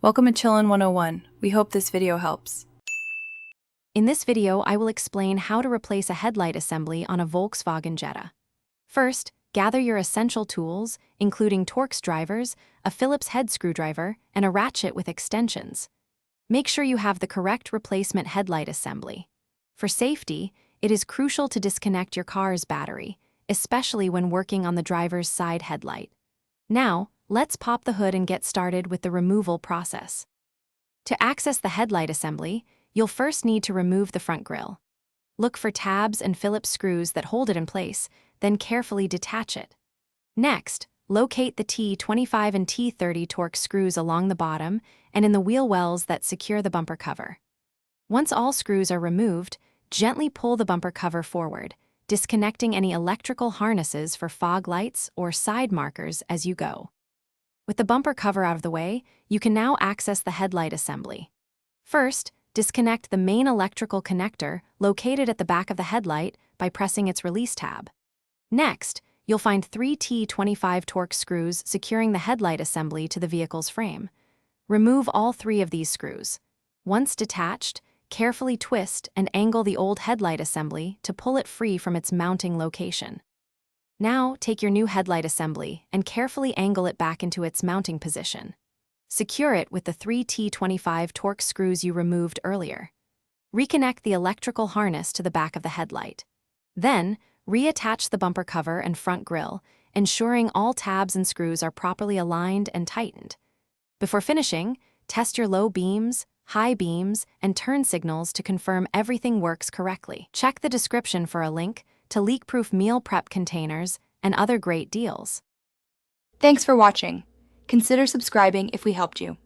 Welcome to Chillin' 101. We hope this video helps. In this video, I will explain how to replace a headlight assembly on a Volkswagen Jetta. First, gather your essential tools, including Torx drivers, a Phillips head screwdriver, and a ratchet with extensions. Make sure you have the correct replacement headlight assembly. For safety, it is crucial to disconnect your car's battery, especially when working on the driver's side headlight. Now, let's pop the hood and get started with the removal process. To access the headlight assembly, you'll first need to remove the front grille. Look for tabs and Phillips screws that hold it in place, then carefully detach it. Next, locate the T25 and T30 Torx screws along the bottom and in the wheel wells that secure the bumper cover. Once all screws are removed, gently pull the bumper cover forward, disconnecting any electrical harnesses for fog lights or side markers as you go. With the bumper cover out of the way, you can now access the headlight assembly. First, disconnect the main electrical connector located at the back of the headlight by pressing its release tab. Next, you'll find 3 T25 Torx screws securing the headlight assembly to the vehicle's frame. Remove all 3 of these screws. Once detached, carefully twist and angle the old headlight assembly to pull it free from its mounting location. Now, take your new headlight assembly and carefully angle it back into its mounting position. Secure it with the 3 T25 Torx screws you removed earlier. Reconnect the electrical harness to the back of the headlight. Then, reattach the bumper cover and front grille, ensuring all tabs and screws are properly aligned and tightened. Before finishing, test your low beams, high beams, and turn signals to confirm everything works correctly. Check the description for a link to leak-proof meal prep containers and other great deals. Thanks for watching. Consider subscribing if we helped you.